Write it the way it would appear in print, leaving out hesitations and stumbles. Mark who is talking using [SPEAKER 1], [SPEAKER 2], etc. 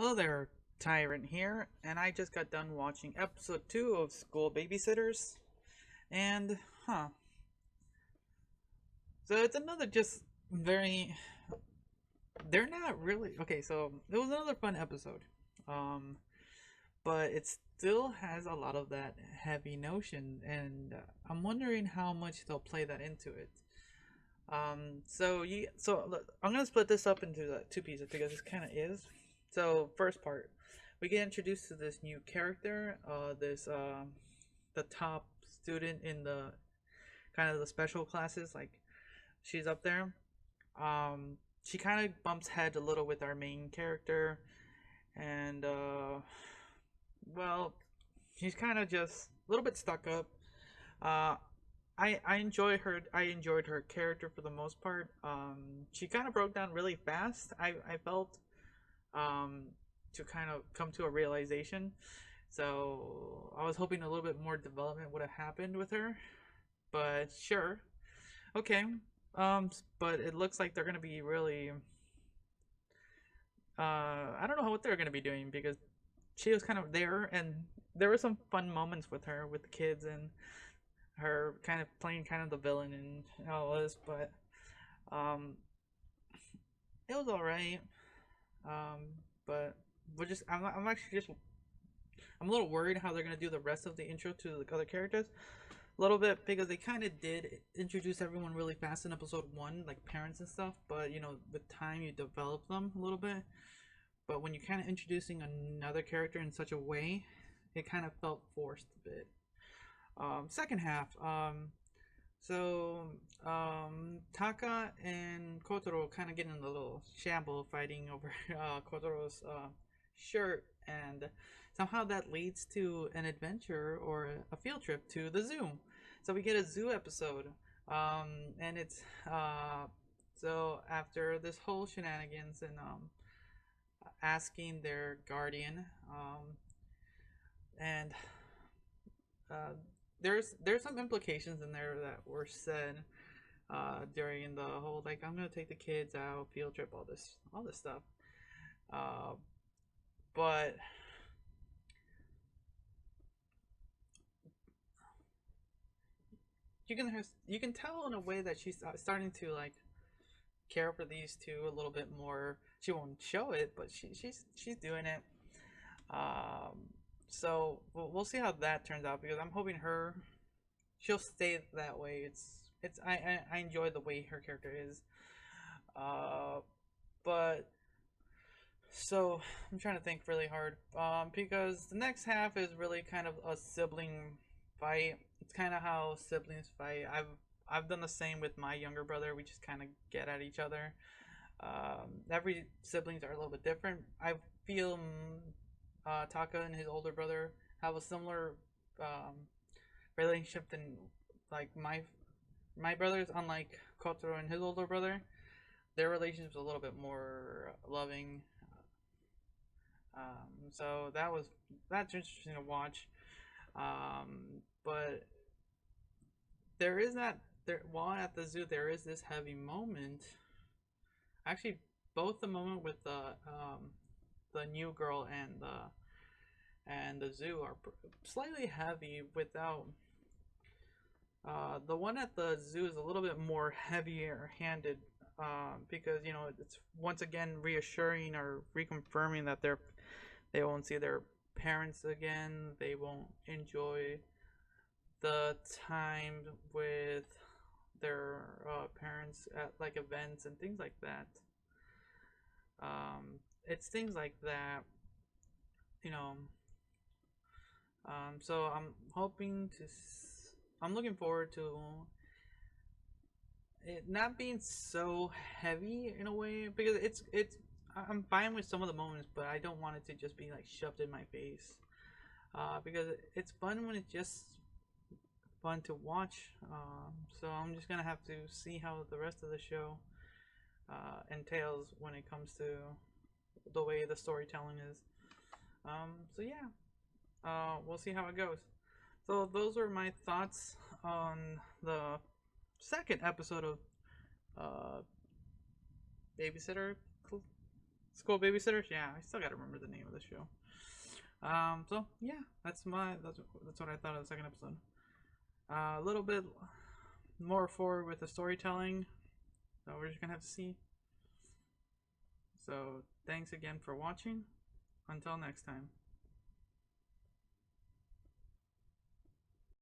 [SPEAKER 1] Hello there, Tyrant here, and I just got done watching episode 2 of School Babysitters. And, huh. So it's another just very. They're not really. Okay, so it was another fun episode. Um, but it still has a lot of that heavy notion, and I'm wondering how much they'll play that into it. So look, I'm gonna split this up into two pieces because this kind of is. So first part, we get introduced to this new character, this the top student in the kind of the special classes. Like she's up there. She kind of bumps head a little with our main character, and well, she's kind of just a little bit stuck up. Uh, I enjoy her. I enjoyed her character for the most part. She kind of broke down really fast. I felt um, to kind of come to a realization. So I was hoping a little bit more development would have happened with her, but sure, okay. But it looks like they're gonna be really. I don't know what they're gonna be doing because she was kind of there, and there were some fun moments with her with the kids and her kind of playing kind of the villain and all this, but um, it was all right. But we're just I'm actually just I'm a little worried how they're gonna do the rest of the intro to the other characters. A little bit because they kind of did introduce everyone really fast in episode one, like parents and stuff. But with time you develop them a little bit. But when you're kind of introducing another character in such a way, it kind of felt forced a bit. Second half, so Taka and Kotaro kind of getting in a little shamble fighting over Kotoro's shirt, and somehow that leads to an adventure or a field trip to the zoo. So we get a zoo episode, and it's so after this whole shenanigans and asking their guardian, and uh, there's some implications in there that were said during the whole like I'm gonna take the kids out field trip, all this stuff. Uh, but you can tell in a way that she's starting to like care for these two a little bit more. She won't show it, but she's doing it. Um, so we'll see how that turns out because I'm hoping she'll stay that way. I enjoy the way her character is. Uh, but so I'm trying to think really hard. Because the next half is really kind of a sibling fight. It's kind of how siblings fight. I've done the same with my younger brother. We just kind of get at each other. Every siblings are a little bit different. I feel Taka and his older brother have a similar um, relationship than like my brothers. Unlike Kotaro and his older brother, their relationship's a little bit more loving. So that's interesting to watch. But there is that there while at the zoo there is this heavy moment. Actually, both the moment with the new girl and the zoo are slightly heavy. Without the one at the zoo is a little bit more heavier handed. Because it's once again reassuring or reconfirming that they won't see their parents again. They won't enjoy the time with their parents at like events and things like that. It's things like that, you know. So I'm looking forward to it not being so heavy in a way because I'm fine with some of the moments, but I don't want it to just be like shoved in my face. Because it's fun when it's just fun to watch. So I'm just gonna have to see how the rest of the show entails when it comes to the way the storytelling is. So yeah, we'll see how it goes. So those are my thoughts on the second episode of uh, Babysitter. School Babysitters. Yeah, I still gotta remember the name of the show. So yeah, that's what I thought of the second episode. A little bit more forward with the storytelling, so we're just gonna have to see. So thanks again for watching. Until next time.